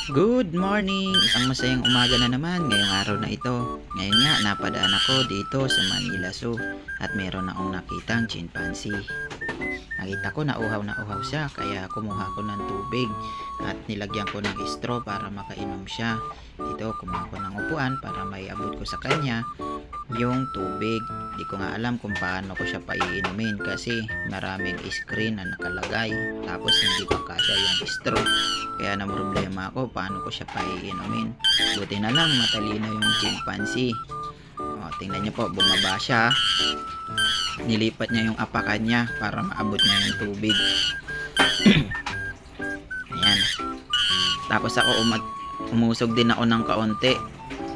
Good morning! Isang masayang umaga na naman ngayong araw na ito. Ngayon nga, napadaan ako dito sa Manila Zoo at meron akong nakitang chimpanzee. Nakita ko na uhaw siya kaya kumuha ko ng tubig at nilagyan ko ng straw para makainom siya. Dito, kumuha ko ng upuan para maiabot ko sa kanya yung tubig. Di ko nga alam kung paano ko siya paiinumin kasi maraming screen na nakalagay tapos hindi pa kasya yung straw. Kaya na problema ako paano ko siya paiinumin. Buti na lang matalino yung chimpanzee. O, tingnan niyo po, bumaba siya. Nilipat niya yung apakan niya para maabot niya yung tubig. Ayan. Tapos ako umusog din ako ng kaunti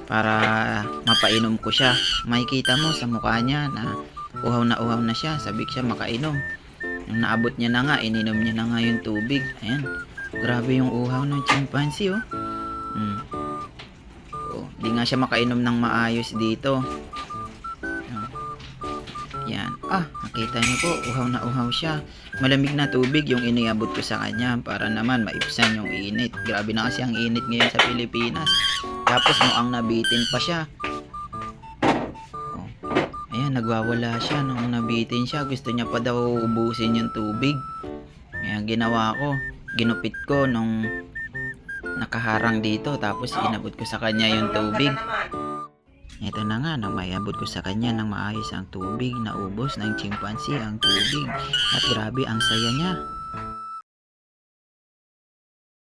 para mapainom ko siya. Makikita mo sa mukha niya na uhaw na siya. Sabik siya makainom. Nung naabot niya na nga, ininom niya na nga yung tubig. Ayan. Grabe yung uhaw ng chimpanzee, oh. Di nga siya makainom ng maayos dito. Yan. Nakita niyo po, uhaw siya. Malamig na tubig yung iniabot ko sa kanya para naman maibsan yung init. Grabe na kasi ang init ngayon sa Pilipinas. Tapos mukhang nabitin pa siya. Ayan, nagwawala siya nung nabitin siya. Gusto niya pa daw ubusin yung tubig. Kaya ginawa ko, ginupit ko nung nakaharang dito. Tapos inabot ko sa kanya yung tubig. Ito na nga, nang maiabot ko sa kanya ng maayos ang tubig, naubos ng chimpanzee ang tubig. At grabe, ang saya niya.